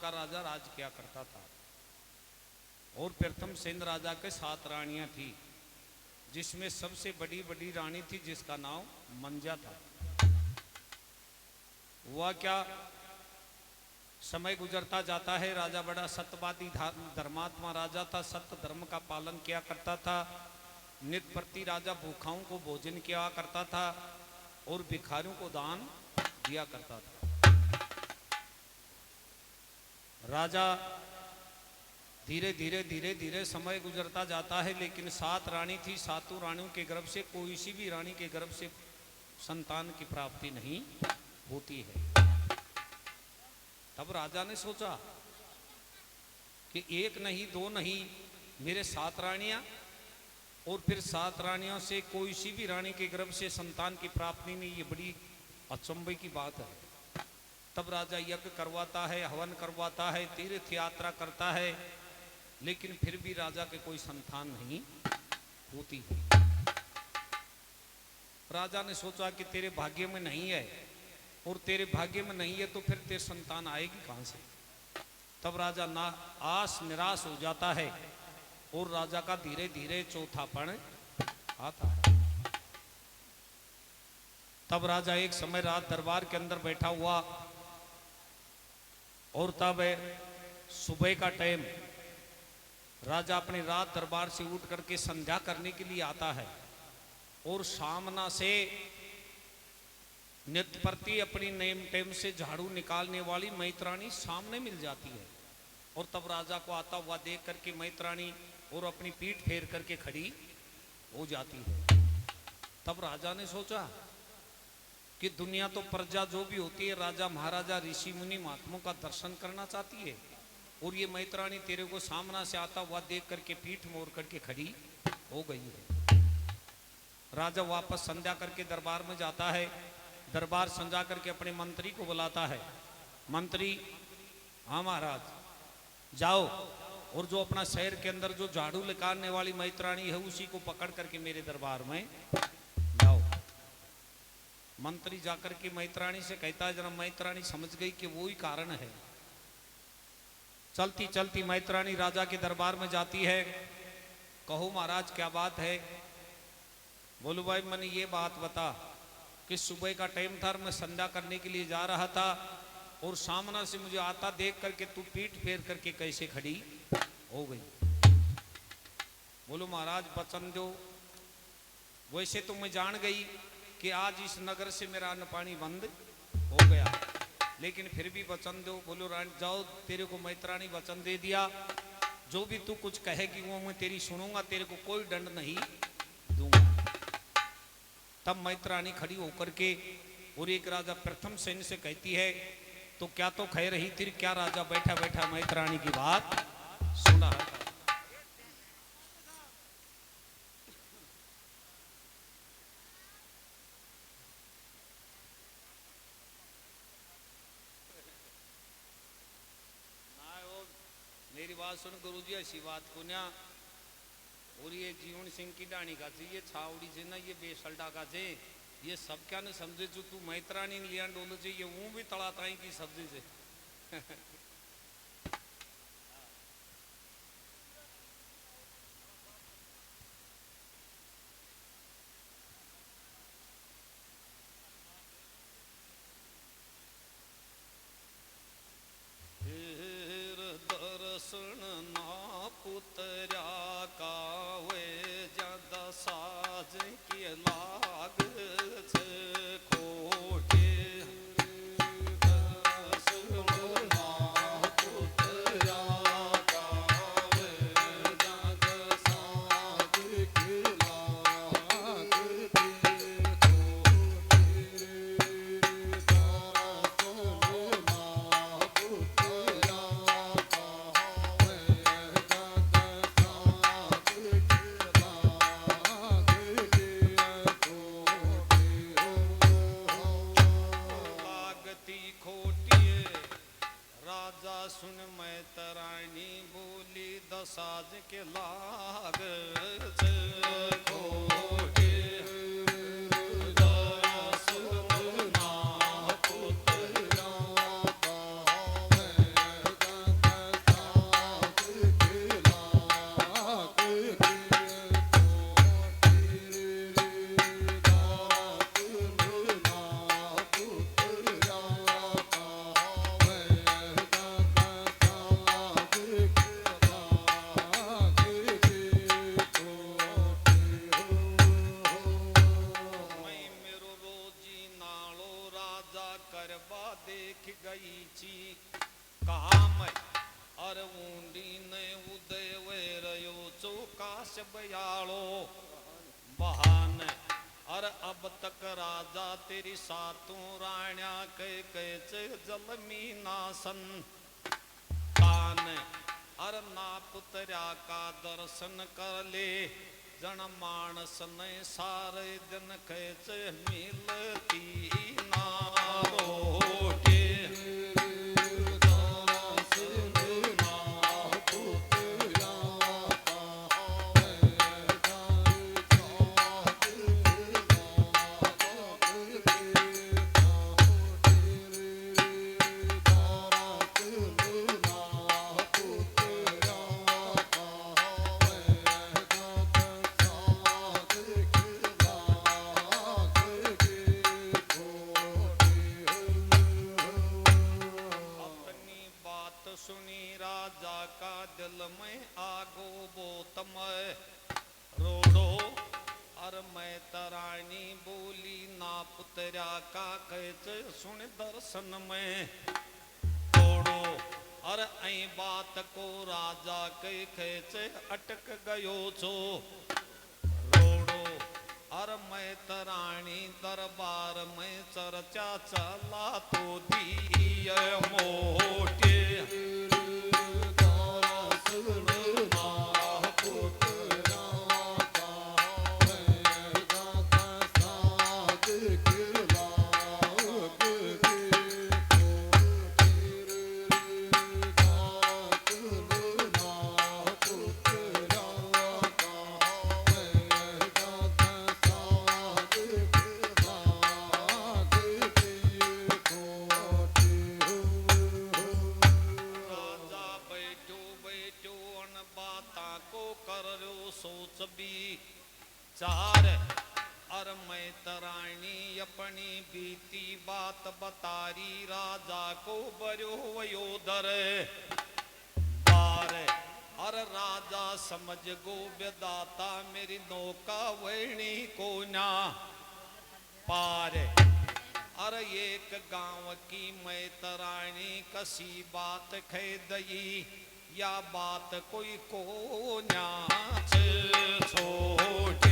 का राजा राज किया करता था और प्रथम सेन राजा के 7 रानियां थी, जिसमें सबसे बड़ी बड़ी रानी थी जिसका नाम मंजा था। हुआ क्या, समय गुजरता जाता है, राजा बड़ा सत्यवादी धर्मात्मा राजा था, सत्य धर्म का पालन किया करता था। नित प्रति राजा भूखाओं को भोजन किया करता था और भिखारियों को दान दिया करता था। राजा धीरे धीरे समय गुजरता जाता है, लेकिन 7 रानी थी, 7 रानियों के गर्भ से कोई सी भी रानी के गर्भ से संतान की प्राप्ति नहीं होती है। तब राजा ने सोचा कि 1 नहीं 2 नहीं, मेरे 7 रानियां और फिर 7 रानियों से कोई सी भी रानी के गर्भ से संतान की प्राप्ति नहीं, ये बड़ी अचंभे की बात है। तब राजा यज्ञ करवाता है, हवन करवाता है, तीर्थ यात्रा करता है, लेकिन फिर भी राजा के कोई संतान नहीं होती। राजा ने सोचा कि तेरे भाग्य में नहीं है और तेरे भाग्य में नहीं है तो फिर तेरे संतान आएगी कहां से। तब राजा आस निराश हो जाता है और राजा का धीरे धीरे चौथापन आता है। तब राजा एक समय रात दरबार के अंदर बैठा हुआ और तब सुबह का टाइम, राजा अपने रात दरबार से उठ करके संध्या करने के लिए आता है और सामना से नित्य प्रति अपनी नेम टेम से झाड़ू निकालने वाली मैत्राणी सामने मिल जाती है और तब राजा को आता हुआ देख करके मैत्राणी और अपनी पीठ फेर करके खड़ी हो जाती है। तब राजा ने सोचा कि दुनिया तो प्रजा जो भी होती है, राजा महाराजा ऋषि मुनि महात्माओं का दर्शन करना चाहती है और ये मैत्राणी तेरे को सामना से आता हुआ देख करके पीठ मोड़ करके खड़ी हो गई है। राजा वापस संध्या करके दरबार में जाता है, दरबार संजा करके अपने मंत्री को बुलाता है। मंत्री, हाँ महाराज जाओ और जो अपना शहर के अंदर जो झाड़ू निकालने वाली मैत्राणी है उसी को पकड़ करके मेरे दरबार में जाओ। मंत्री जाकर के मैत्राणी से कहता है, जरा मैत्राणी समझ गई कि वो ही कारण है। चलती चलती मैत्राणी राजा के दरबार में जाती है। कहो महाराज क्या बात है। बोलो भाई मैंने ये बात बता कि सुबह का टाइम था, मैं संध्या करने के लिए जा रहा था और सामना से मुझे आता देख करके तू पीठ फेर करके कैसे खड़ी हो गई। बोलो महाराज वचन दो। वैसे तो मैं जान गई कि आज इस नगर से मेरा अन्न पानी बंद हो गया, लेकिन फिर भी वचन दो। बोलो रानी जाओ, तेरे को मैत्राणी वचन दे दिया, जो भी तू कुछ कहेगी वो मैं तेरी सुनूंगा, तेरे को कोई दंड नहीं दूंगा। तब मैत्राणी खड़ी होकर के और एक राजा प्रथम सेन से कहती है, तो क्या तो कह रही थी, क्या राजा बैठा बैठा मैत्राणी की बात सुना। मेरी बात सुन गुरुजी, ऐसी बात को ना। और ये जीवन सिंह की डाणी का चाहिए छावड़ी से ना, ये बेसल्टा का से, ये सब क्या न समझे जो तू मैत्राणी लिया डोलो चाहिए वो भी तड़ाताई की सब्जी से। दर्शन ना पुतरा का वे ज्यादा साज की लाग से खोटे। दर्शन ना पुतरा का वे ज्यादा साज की लाग से खोटे। सुन मैत्राणी बोली दसाज के लाग खोटे। दर्शन ना पुतरा का वे वर्ष बयालो बहान। और अब तक राजा तेरी सातों राण्या कह जलमी नासन तान। और ना पुतरा का दर्शन कर ले जन मानस ने सारे दिन कैच मिलती ना रोटे। सुनी राजा का दिल में आगो बोतमय रोड़ो। और मैं तरानी बोली ना पुतरा का कहच सुन दर्शन में तोड़ो। और ऐ बात को राजा के खेच अटक गयो छो रोड़ो। और मैं तरानी दरबार में चर्चा चला तो दिए मोटे। सोच विचार। और मैं तरानी अपनी बीती बात बतारी राजा को बरो वयोधर पार। और राजा समझ गो विदाता मेरी नौका वैणी को ना पार। और एक गांव की मैं तरानी कसी बात कह दई या बात कोई को नाच छोटे।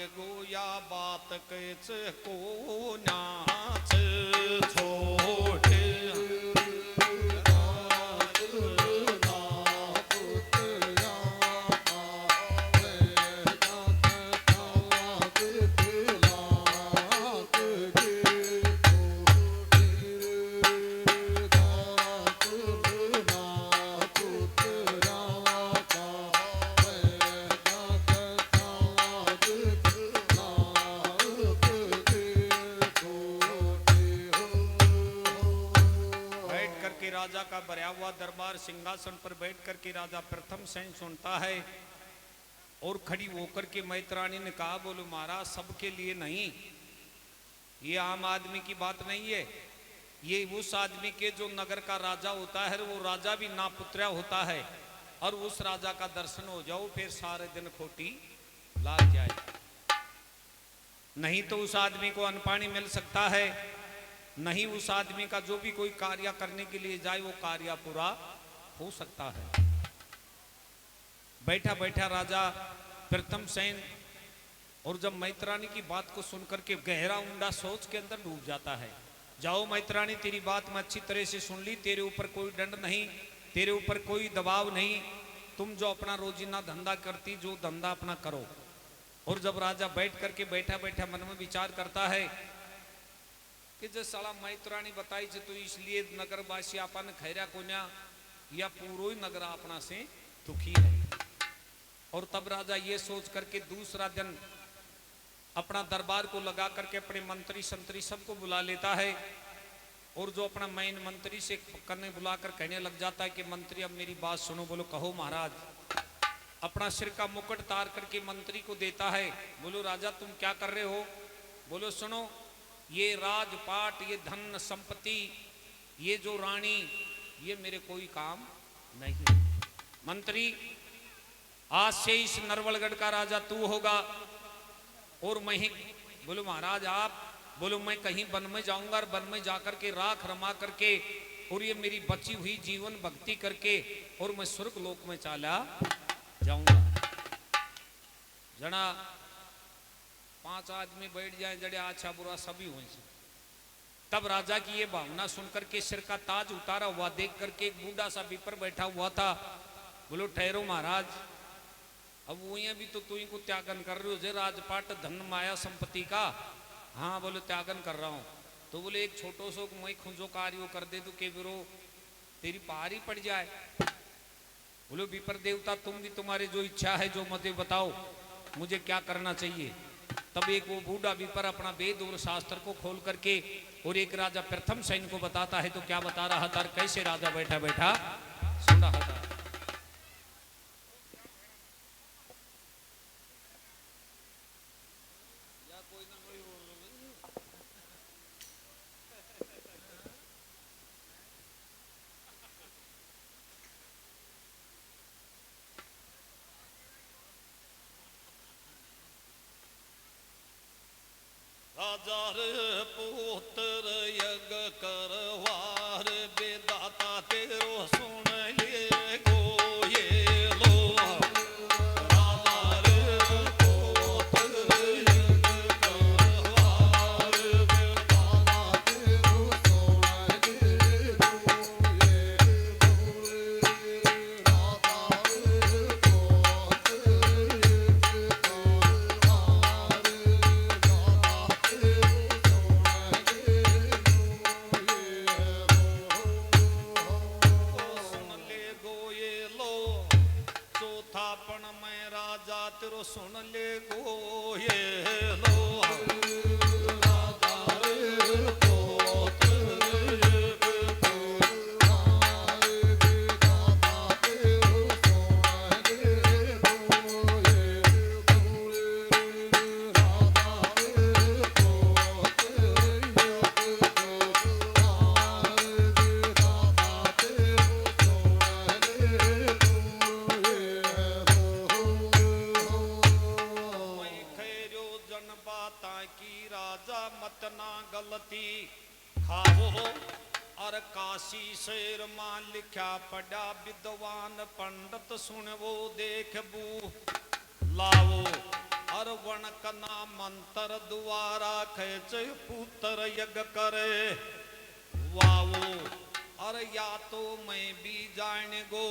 गोया बात कैच को नाच छोटे। राजा का भरा हुआ दरबार सिंहासन पर बैठ करके राजा प्रथम सेन सुनता है। और खड़ी होकर के मैत्राणी ने कहा बोलो महाराज सबके लिए नहीं, ये आम आदमी की बात नहीं है, ये उस आदमी के जो नगर का राजा होता है वो राजा भी नापुत्र्या होता है। और उस राजा का दर्शन हो जाओ फिर सारे दिन खोटी लाग जाए। नहीं तो उस आदमी को अन्न पानी मिल सकता है, नहीं उस आदमी का जो भी कोई कार्य करने के लिए जाए वो कार्य पूरा हो सकता है। बैठा बैठा राजा प्रथम सेन और जब मैत्राणी की बात को सुनकर के गहरा ऊंडा सोच के अंदर डूब जाता है। जाओ मैत्राणी तेरी बात मैं अच्छी तरह से सुन ली, तेरे ऊपर कोई दंड नहीं, तेरे ऊपर कोई दबाव नहीं, तुम जो अपना रोजीना धंधा करती जो धंधा अपना करो। और जब राजा बैठ करके बैठा बैठा मन में विचार करता है कि जो साला मैत्राणी बताई से तो इसलिए नगरवासी अपन खैरा कोन्या या पूरो ही नगर अपना से दुखी है। और तब राजा ये सोच करके दूसरा दिन अपना दरबार को लगा करके अपने मंत्री संतरी सबको बुला लेता है और जो अपना मैन मंत्री से करने बुलाकर कहने लग जाता है कि मंत्री अब मेरी बात सुनो। बोलो कहो महाराज। अपना सिर का मुकुट तार करके मंत्री को देता है। बोलो राजा तुम क्या कर रहे हो? बोलो सुनो, ये राजपाट, ये धन संपत्ति, ये जो रानी, ये मेरे कोई काम नहीं। मंत्री आज से इस नरवलगढ़ का राजा तू होगा और मैं ही। बोलो महाराज आप। बोलो मैं कहीं वन में जाऊंगा और वन में जाकर के राख रमा करके और ये मेरी बची हुई जीवन भक्ति करके और मैं स्वर्ग लोक में चला जाऊंगा। जना 5 आदमी बैठ जाए जड़े अच्छा बुरा सभी हुए। तब राजा की ये भावना सुनकर के सिर का ताज उतारा हुआ देख करके एक बूढ़ा सा विपर बैठा हुआ था। बोलो ठहरो महाराज, अब वो भी तो तू ही को त्यागन कर रहे हो जे राजपाट धन माया संपत्ति का। हाँ बोले त्यागन कर रहा हूँ। तो बोले एक छोटो सो मैं खुंजो कार्य कर दे तो के बिरो तेरी पार ही पड़ जाए। बोलो विपर देवता तुम भी, तुम्हारी जो इच्छा है जो मत बताओ मुझे क्या करना चाहिए। तब एक वो बूढ़ा विपर अपना वेद और शास्त्र को खोल करके और एक राजा प्रथम सैन को बताता है। तो क्या बता रहा था, कैसे राजा बैठा बैठा सुन रहा था। राजा रे पुत्र यज्ञ करवार बेदाता तेरो सुन ले गो ये लो। राजा रे पुत्र यज्ञ करवार बेदाता तेरो सुन ले गो ये लो। राजा रे तेरो सुन ले गो ये लो। राजा रे पुत्र यज्ञ करवार बेदाता तेरो सुन ले गो ये लो। राजा रे पुत्र यज्ञ करवार बेदाता तेरो सुन ले गो ये की राजा मत ना गलती खाओ। और काशी शेर मां लिखा पड़ा विद्वान पंडित सुन वो देख बू लाओ। और वन कना मंत्र द्वारा खेच पुत्र यज्ञ करे वाओ। और या तो मैं भी जान गो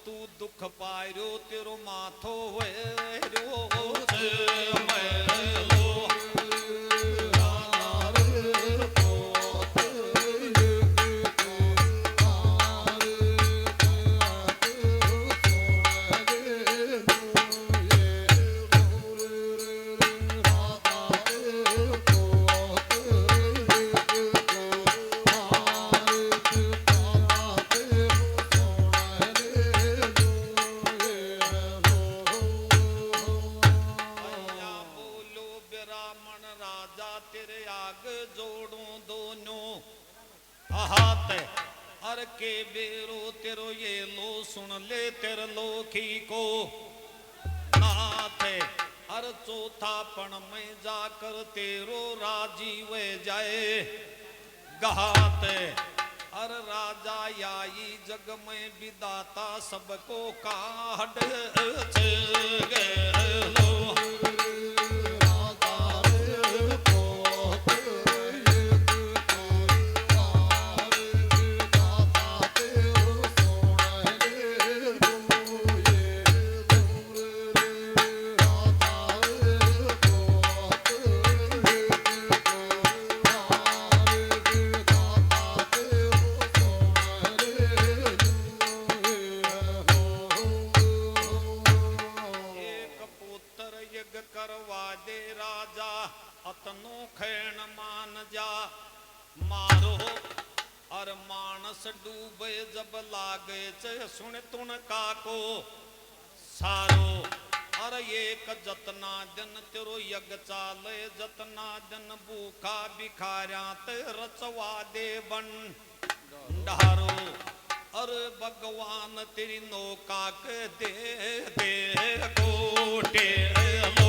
तू दुख पायो तेरो माथो वेरो मैं लो। हर के बेरो तेरो ये लो सुन ले तेरे लोखी को नाथ। हर चौथापन में जाकर तेरो राजीव जाए गहात। हर राजा याई जग में विदाता सबको काढ़ गए लो। मास डूबे जब लागे च सुन तुन काको सारो अरे एक जतना दिन तेरो यज्ञ चाले जतना दिन भूखा भिखारिया ते रचवा दे भंडारो अरे भगवान तेरी नौका के दे दे गोटे लो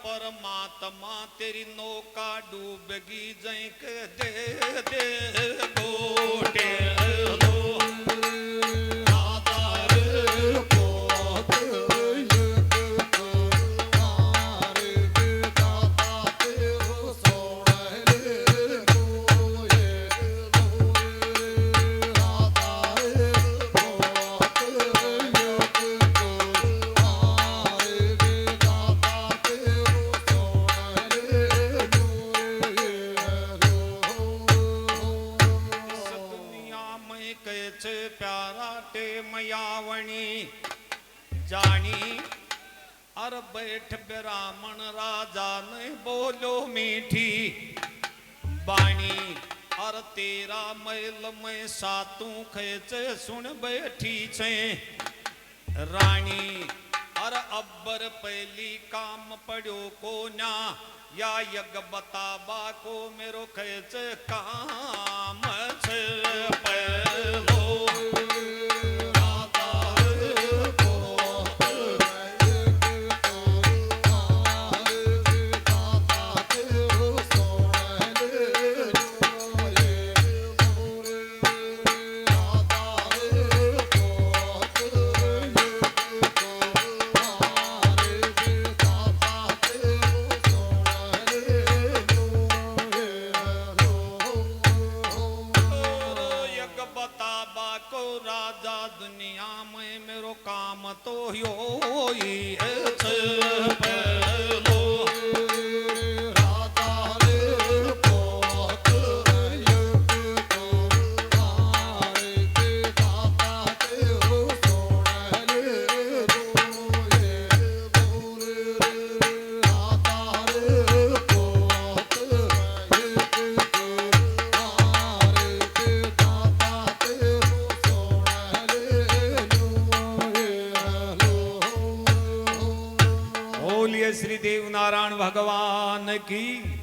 परमात्मा तेरी नौका डूबगी जैक दे दे गोटे लो प्यारा टे मयावणी जानी अर बैठ ब्राह्मण राजा ने बोलो मीठी बाणी अर तेरा मैल में सातू खेच सुन बैठी छे रानी अर अब्बर पहली काम पड़ो को ना या यज्ञ बताबा को मेरो खेच काम छे पहलो राजा दुनिया में मेरो काम तो यो ही पहलो श्री देव नारायण भगवान की